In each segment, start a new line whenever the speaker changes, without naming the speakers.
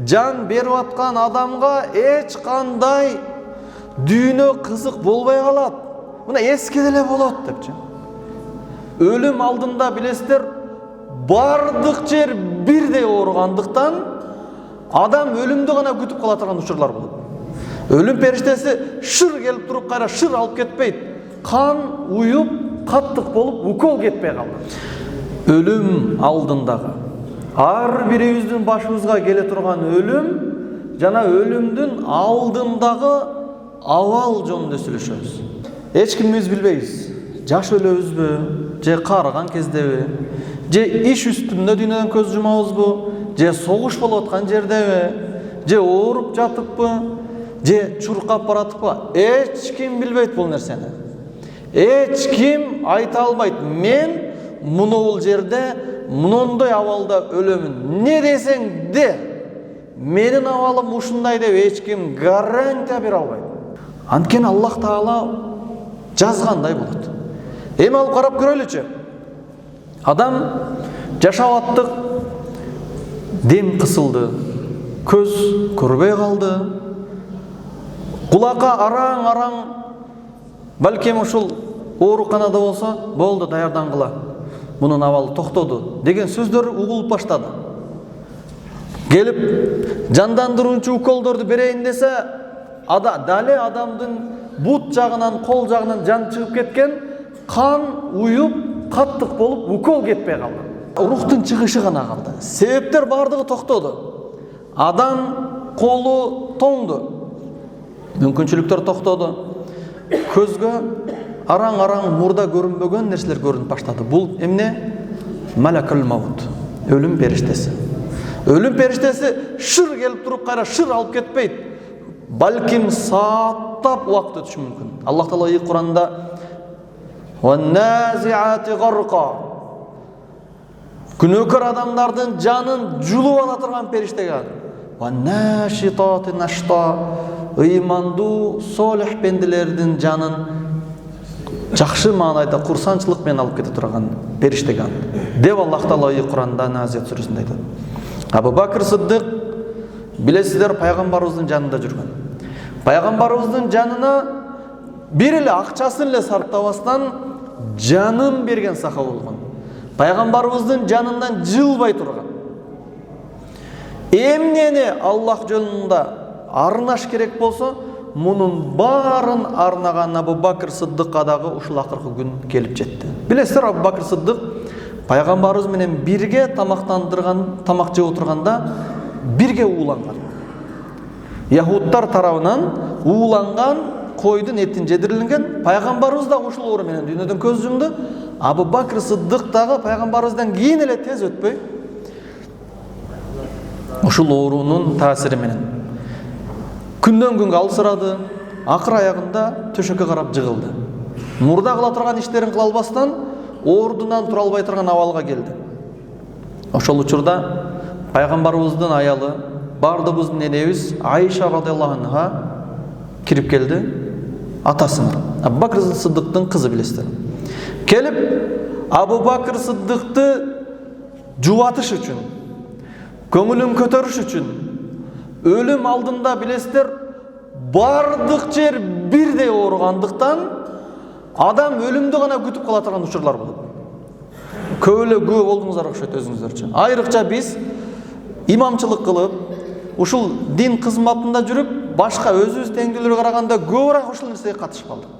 жан берип аткан адамга эч кандай дүйнө кызык болбой калат. Мына эскеде эле болот депчи. Өлүм алдында билесиздер, бардык жер бирдей ооругандыктан адам өлүмдү гана күтүп кала турган учурлар болот. Өлүм периштеси шыр келип туруп кайра шыр алып кетпейт. Кан уюп, каттык болуп, укол кетпей калды. Өлүм алдындагы ар бирибиздин башыбызга келе турган өлүм жана өлүмдүн алдындагы абал жөнүндө сүйлөшөбүз. Эч кимибиз билбейбиз. Жаш өлөбүзбү, же каарыган кездеби, же иш үстүндө дүйнөдөн көз жумабызбы, же согуш болуп аткан жердеби, же ооруп жатыппы, же чуркап баратыппы, эч ким билбейт бул нерсени. Эч ким айта албайт, мен мунул жерде мундой абалда өлөмүн. Не десең де, менин абалым ушундай деп эч ким гарантия бере албайт. Анткени Аллах Таала жазгандай болот. Эми алып карап көрөлүчү. Адам жашап аттык, дем кысылды, көз көрбөй калды, кулакка араң-араң, балким ушул ооруканада болсо, болду, даярдангыла. Мунун абалы токтоду деген сөздөр угулуп баштады. Келип жандандыруучу уколдорду берейин десе, дале адамдын бут жагынан, кол жагынан жан чыгып кеткен, кан уюп, каттык болуп, укол кетпей калды. Рухтун чыгышы гана калды. Себептер бардыгы токтоду. Адам колу тоңду. Мүмкүнчүлүктөр токтоду. Көзгө араң-араң мурда көрүнбөгөн нерселер көрүнүп баштады. Бул эмне? Малакул маут. Өлүм периштеси. Өлүм периштеси шыр келип туруп кайра шыр алып кетпейт. Балким сааттап убакыт өтүшү мүмкүн. Аллах Таала Кур'анда «Ван-назиати гарқа» күнөөкөр адамдардын жанын жулуп ала турган периштеге. «Ван-нашитати нашта» ыймандуу, солих пенделердин жанын жакшы маанайда курсанчылык менен алып кете турган периштеге деп Аллах Таала Кур'анда Назиат сүрөсүндө айтат. Абу Бакр Сиддик билесиздер пайгамбарыбыздын жанында жүргөн. Пайгамбарыбыздын жанына бир эле акчасын эле сарптабастан жанын берген сахаба болгон. Пайгамбарыбыздын жанынан жылбай турган. Эмнени Аллах жолунда арнаш керек болсо, мунун баарын арнаган Абу Бакр Сиддикка дагы ушул акыркы күн келип жетти. Билесиздер, Абу Бакр Сиддик пайгамбарыбыз менен бирге тамак жеп отурганда бирге ууланган. Яһудтар тарабынан ууланган койдун этин жедирилген, пайгамбарыбыз да ушул оору менен дүйнөдөн көз жумду. Абу Бакр Сиддик дагы пайгамбарыбыздан кийин эле тез өтпөй ушул оорунун таасири менен күндөн күнгө алсырады, акыр аягында төшөккө карап жыгылды. Мурда кыла турган иштерин кыла албастан ордунан тура албай турган абалга келди. Ошол учурда пайгамбарыбыздын аялы, бардыбыздын энебиз Айша радыйаллаху анха кирип келди. Атасына, Абу Бакр Сиддиктин кызы билесиздер. Келип Абу Бакр Сиддикти жубатыш үчүн, көңүлүн көтөрүш үчүн, өлүм алдында билесиздер, бардык жер бирдей ооругандыктан адам өлүмдү гана күтүп кала турган учурлар болот. Көп эле күбө болдуңуздар окшойт өзүңүздөрчү. Айрыкча биз имамчылык кылып, ушул дин кызматында жүрүп, башка өзүбүз теңдүүлөргө караганда көбүрөөк ушул нерсеге катышып калдык.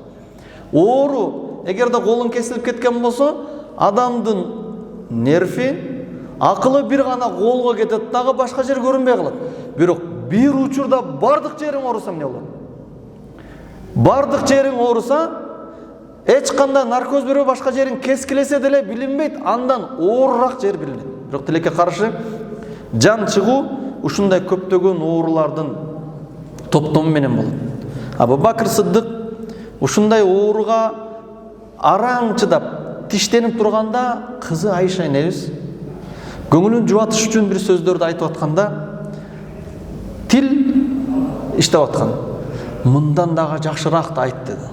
Оору, эгерде колун кесилип кеткен болсо, адамдын нерви, акылы бир гана колго кетет, дагы башка жер көрүнбөй калат. Бирок бир учурда бардык жериң ооруса эмне болот? Бардык жериң ооруса, эч кандай наркоз берип башка жериң кескилесе деле билинбейт, андан оорураак жер билинет. Бирок тилекке каршы жан чыгуу ушундай көптөгөн оорулардын топтому менен болот. Абу Бакр Сиддик ушундай ооруга араң чыдап, тиштенип турганда, кызы Айша энебиз көңүлүн жубатыш үчүн бир сөздөрдү айтып атканда, тил иштеп аткан. Мындан дагы жакшыраак айт деди.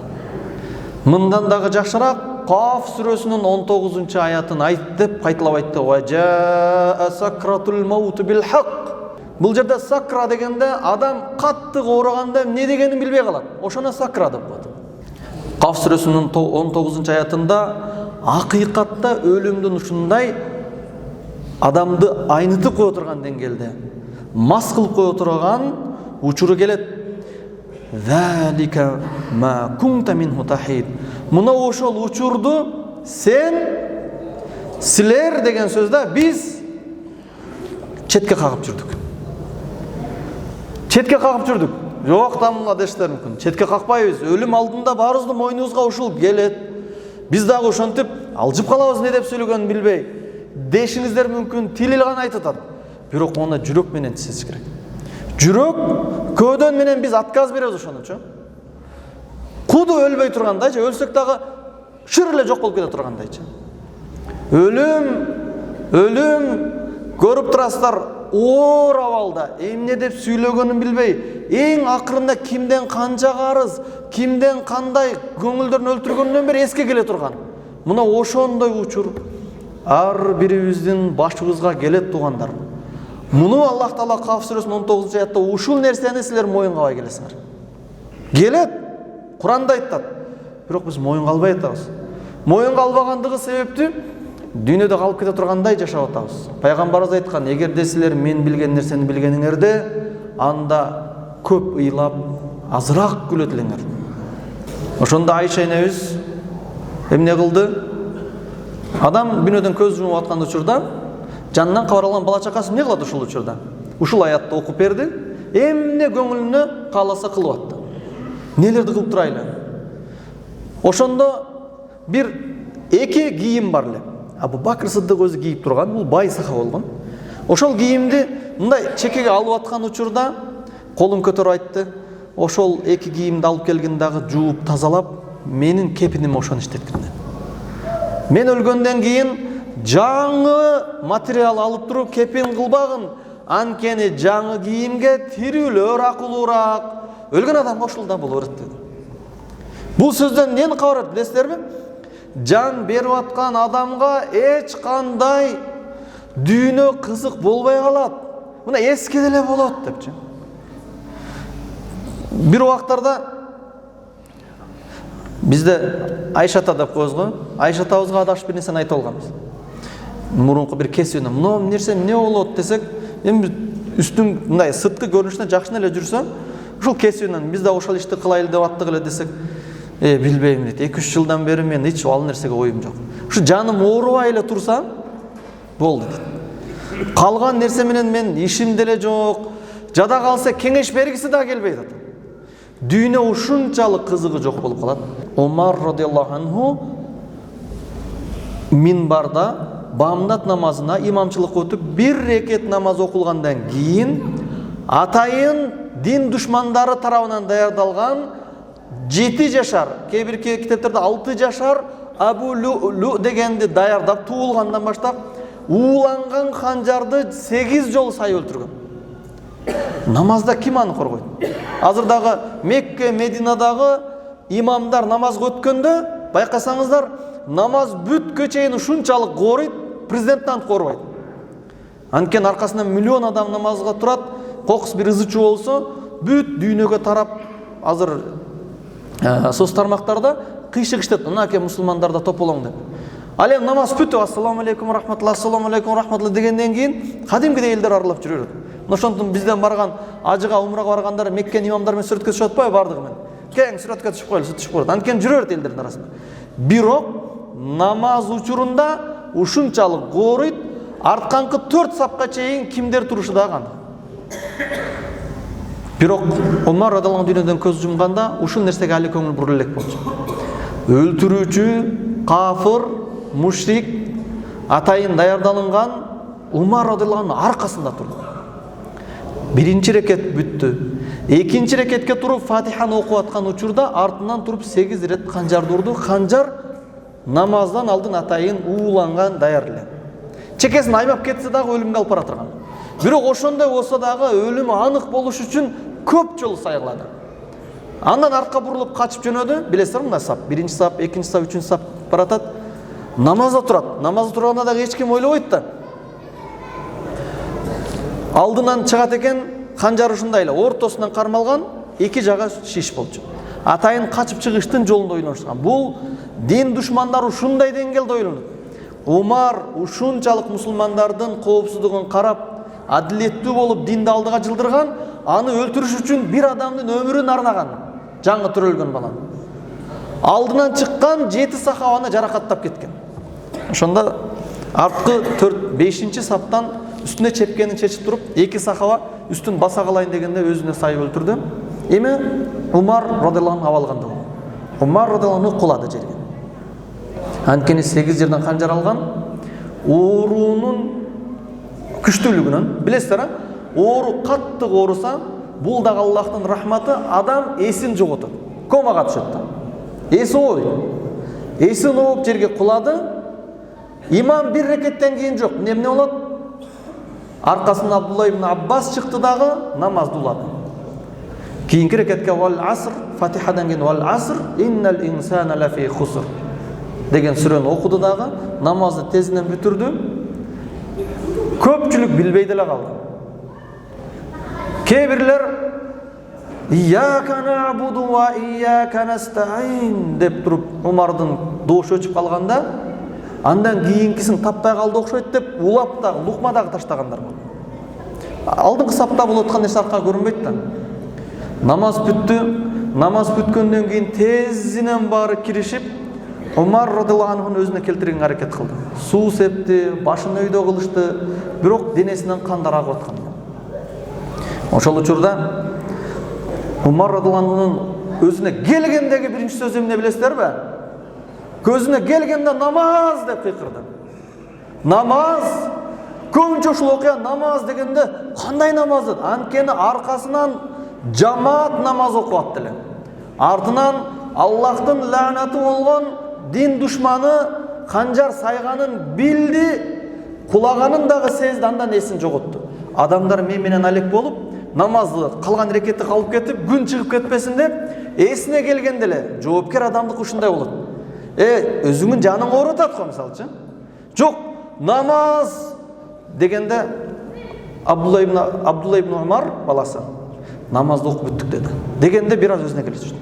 Мындан дагы жакшыраак Каф сүрөсүнүн 19-аятын айт деп кайталап айтты. Ва жаа сакратул маут бил хак. Бул жерде сакра дегенде адам катты оороганда эмне дегенин билбей калат. Ошону сакра деп коет. Каф сүрөсүнүн 19-аятында акыйкатта өлүмдүн ушундай адамды айнытып кое турган деңгээлде, мас кылып кое турган учуру келет. Залика ма кунта минху тахид. Мына ошол учурду силер деген сөздө биз четке кагып жүрдүк. Четке кагып жүрдүк. Жок, тамга дештер мүмкүн. Четке какпайбыз. Өлүм алдында баарыбыздын мойнубузга ушул келет. Биз дагы ошентип алжып калабыз, не деп сүйлөгөнүн билбей. Дешиңиздер мүмкүн, тил гана айтып атат. Бирок аны жүрөк менен сезиш керек. Жүрөк, көөдөн менен биз отказ беребиз ошонучу. Куду өлбөй тургандайчы, өлсөк дагы шыр эле жок болуп кете тургандайчы. Өлүм көрүп турасыздар, оор абалда, эмне деп сүйлөгөнүн билбей, эң акырында кимден канча карыз, кимден кандай көңүлдөрүн өлтүргөндөн бери эске келе турган. Мына ошондой учур ар бирибиздин башыбызга келет, туугандар. Муну Аллах Таала Каф сүрөсүнүн 19-аятта ушул нерсени силер моюнга албай келесиңер. Келет, Куранда айтат. Бирок биз моюнга албай атабыз. Моюнга албагандыгы себептүү дүйнөдө калып кете тургандай жашап атабыз. Пайгамбарыбыз айткан, эгерде силер мен билген нерсени билгениңерде, анда көп ыйлап, азыраак күлөт элеңер. Ошондо Айша энебиз эмне кылды? Адам дүйнөдөн көз жумуп аткан учурда жанынан кабар алган бала чакасы эмне кылат ушул учурда? Ушул аятты окуп берди. Эмне көңүлүнө кааласа кылып атты. Нелерди кылып турайлы? Ошондо бир эки кийим бар эле. Абу Бакр Сыддык өзү кийип турган, бул бай сахаба болгон. Ошол кийимди мындай чекеге алып аткан учурда колун көтөрүп айтты. Ошол эки кийимди алып келгин дагы жууп тазалап, менин кепиним ошону иштеткин. Мен өлгөндөн кийин жаңы материал алып туруп кепин кылбагын, анткени жаңы кийимге тирүүлөр акылуураак, өлгөн адамга ушул да боло берет деди. Бул сөздөн эмнени кабарат билесиздерби? Жан берип аткан адамга эч кандай дүйнө кызык болбой калат. Мына эске деле болот депчи. Бир убактарда бизде Айша ата деп коебуз го. Айша атабызга адашып бир нерсени айтып алганбыз. Мурунку бир кесүүнө мына нерсе эмне болот десек, эми үстүң мындай сырткы көрүнүшүнө жакшы эле жүрсө, ушул кесүүнөн биз да ошол ишти кылайлы деп аттык эле десек, билбейм дейт. 2-3 жылдан бери мен эч ал нерсеге оюм жок. Ушу жаным оорубай эле турса, болду дейт. Калган нерсе менен мен ишим деле жок. Жада калса кеңеш бергиси да келбейт атат. Дүйнө ушунчалык кызыгы жок болуп калат. Омар радиаллаху анху минбарда бамдат намазына имамчылык өтүп, бир рекет намаз окулгандан кийин атайын дин душмандары тарабынан даярдалган 7 жашар, кээ бир китептерде 6 жашар Абу Лу дегенди даярдап, туулгандан баштап ууланган ханжарды 8 жолу сай өлтүргөн. Намазда ким аны коргойт? Азыр дагы Мекке, Мединадагы имамдар намазга өткөндө байкасаңыздар, намаз бүткө чейин ушунчалык кооруйт, президенттен корбойт. Анткени аркасынан миллион адам намазга турат, кокус бир ызы чуу болсо, бүт дүйнөгө тарап, азыр соц тармактарда кыйшык иштет, мына мусулмандарда тополоң деп. Ал эми намаз бүтүп, ассаламу алейкум рахматуллах, ассаламу алейкум рахматуллах дегенден кийин кадимкидей элдер аралап жүрөт. Ошондон бизден барган ажыга, умрага баргандар Меккен имамдар менен сүрөткө түшүп атпайбы бардыгы менен? Кең сүрөткө түшүп коелу, түшүп коет. Анткени жүрөт элдердин арасында. Бирок намаз учурунда ушунчалык кооруйт, артканкы 4 сапка чейин кимдер турушу да кандай. Бирок Омар радиаллаху анху дүйнөдөн көз жумганда ушул нерсеге али көңүл бурула элек болчу. Өлтүрүүчү, кафыр, мушрик, атайын даярдалынган Омар радиаллаху анху аркасында турду. Биринчи рекет бүттү. Экинчи рекетке туруп Фатиханы окуп аткан учурда артынан туруп 8 рет канжарды урду. Канжар намаздан алдын атайын ууланган даяр эле. Чекесин аймап кетсе дагы өлүмгө алып бара турган. Бирок ошондой болсо дагы өлүмү анык болуш үчүн көп жолу сайгылады. Андан артка бурулуп качып жөнөдү. Билесиздер мына сап, биринчи сап, экинчи сап, үчүнчү сап баратат. Намазда турат. Намазда турганда дагы эч ким ойлобойт да. Алдынан чыгат экен, канжар ушундай эле ортосунан кармалган, эки жагы шиш болчу. Атайын качып чыгыштын жолунда ойлонушкан. Бул дин душмандары ушундай деңгээлде ойлонот. Умар ушунчалык мусулмандардын коопсуздугун карап, адилеттүү болуп динди алдыга жылдырган, аны өлтүрүш үчүн бир адамдын өмүрүн арнаган, жаңы төрөлгөн баланы. Алдынан чыккан 7 сахабаны жаракаттап кеткен. Ошондо арткы 4-5 саптан үстүнө чепкенин чечип туруп, 2 сахаба үстүн баса калайын дегенде өзүнө сайып өлтүрдү. Эми Умар радыйаллаху анху абалганда. Умар радыйаллаху анху кулады жерге. Анткени 8 жерден канжар алган, оорунун күчтүүлүгүнөн, билесиздер, оору каттык ооруса, бул да Аллахтын рахматы, адам эсин жоготот. Комага түшөт да. Эси ой. Эсин ооп жерге кулады. Имам бир рекеттен кийин жок. Эмне болот? Аркасынан Абдулла ибн Аббас чыкты дагы намазды улады. Кийинки рекетке вал аср, Фатихадан кийин вал аср, иннал инсана лафи хуср деген сүрөнү окуду дагы, намазды тезинен бүтүрдү. Көпчүлүк билбей деле калды. Кээ бирлер Ияка набуду ва ияка настаин деп туруп Умардын доошу өчүп калганда, андан кийинкисин таппай калды окшойт деп улап дагы, лукма дагы таштагандар болду. Алдыңкы сапта болуп аткан нерсе аркага көрүнбөйт да. Намаз бүттү. Намаз бүткөндөн кийин тезинен баары киришип, Умар радыйаллаху анхунун өзүнө келтирген аракет кылды. Суу септи, башын өйдө кылышты, бирок денесинен кандар агып аткан. Ошол учурда Умар радыйаллаху анхунун өзүнө келгендеги биринчи сөзү эмне билесиздерби? Көзүнө келгенде намаз деп кыйкырды. Намаз, көбүнчө ушул окуя намаз дегенде кандай намаз? Анткени аркасынан жамаат намаз окуп атты эле. Артынан Аллахтын лаанаты болгон дин душманы канжар сайганын билди, кулаганын дагы сезди, андан эсин жоготту. Адамдар мен менен алек болуп, намазды калган рекетти калып кетип, күн чыгып кетпесин деп, эсине келгенде эле жоопкер адамдык ушундай болот. Өзүңүн жаның ооруп атат го мисалчы. Жок, намаз дегенде Абдулла ибн Умар баласы намазды окуп бүттүк деди. Дегенде бир аз өзүнө келишти.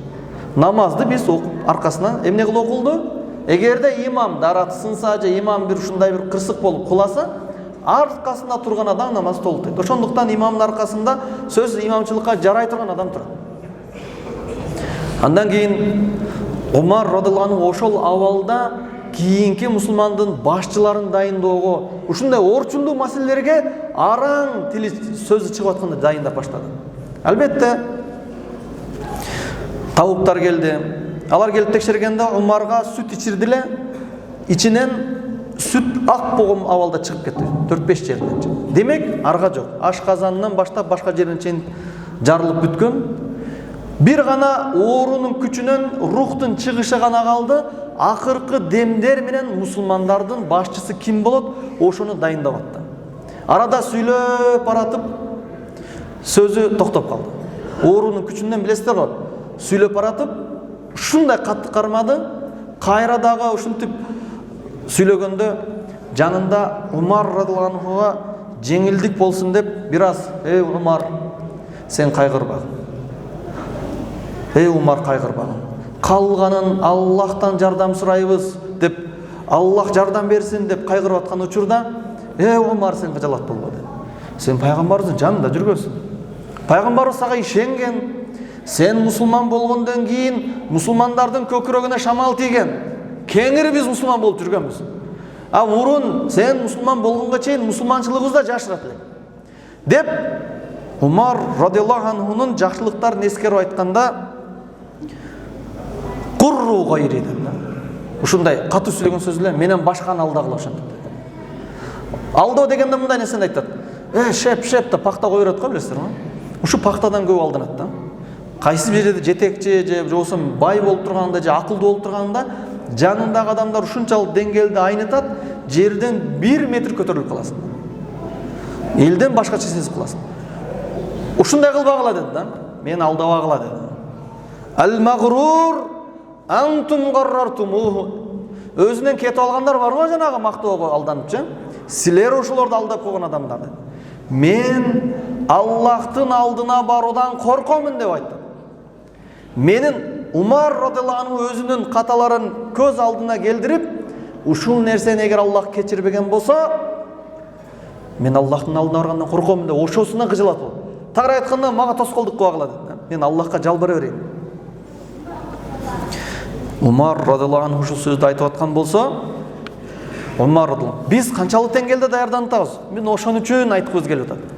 Намазды биз окуп аркасынан эмне кылып окулду? Эгерде имам дарат сынса же имам бир ушундай бир кырсык болуп куласа, аркасында турган адам намаз толуктайт. Ошондуктан имамдын аркасында сөз имамчылыкка жарай турган адам турат. Андан кийин Умар радыйаллаху анху ошол абалда кийинки мусулмандын башчыларын дайындоого, ушундай орчундуу маселелерге араң тили сөзү чыгып атканда дайындап баштады. Албетте табуптар келди. Алар келип текшергенде Умарга сүт ичирди эле, ичинен сүт ак болгон абалда чыгып кетти. 4-5 жерден. Демек, арга жок. Ашказанынан баштап башка жерине чейин жарылып бүткөн. Бир гана оорунун күчүнөн рухтун чыгышы гана калды. Акыркы демдер менен мусулмандардын башчысы ким болот? Ошону дайындап атты. Арада сүйлөп баратып сөзү токтоп калды. Оорунун күчүнөн билесиздер го, сүйлөп баратып ушундай катты кармады. Кайра дагы ушинтип сүйлөгөндө жанында Умар радыйаллаху анхуга жеңилдик болсун деп бир аз, Умар, сен кайгырба. Умар, кайгырба. Калганын Аллахтан жардам сурайбыз деп, Аллах жардам берсин деп кайгырып аткан учурда, Умар, сен кыжалат болбо dedi. Сен пайгамбарыбыздын жанында жүргөнсүң. Пайгамбарыбыз сага ишенген. Сен мусулман болгондон кийин мусулмандардын көкүрөгүнө шамал тийген. Кеңири биз мусулман болуп жүргөнбүз. Мурун сен мусулман болгонго чейин мусулманчылыгыбызда жашырат элек. Деп Умар радыйаллаху анхунун жакшылыктарын эскерип айтканда Курру гайри деп. Ушундай катуу сүйлөгөн сөз эле менен башканы алдагыла ошентип. Алдоо дегенде мындай нерсени айтат. Шеп да пакта кое берет го, билесиздер го? Ушу пактадан көп алданат да. Кайсы бир жерде жетекчи же болбосо бай болуп турганда же акылдуу болуп турганда жанындагы адамдар ушунчалык деңгээлде айнытат, жерден 1 метр көтөрүлүп каласың. Элден башка чеченсиз каласың. Ушундай кылбагыла деди да. Мен алдабагыла деди. Ал-магрур антум гаррартумуху. Өзүнөн кетип алгандар бар го жанагы мактоого алданыпчы. Силер ошолорду алдап койгон адамдар. мен Аллахтын алдына барудан коркомун деп айтты. Менин Умар радыйаллаху анху өзүнүн каталарын көз алдына келдирип, ушул нерсени эгер Аллах кечирбеген болсо, мен Аллахтын алдына баргандан коркомун деп ошосуна кыжылат ол. Тагыраак айтканда, мага тоскоолдук кыла калат. Мен Аллахка жалбара берейин. Умар радыйаллаху анху ушул сөздү айтып аткан болсо, Умар радыйаллаху, биз канчалык деңгээлде даярданып атабыз? Мен ошон үчүн айткыбыз келип атат.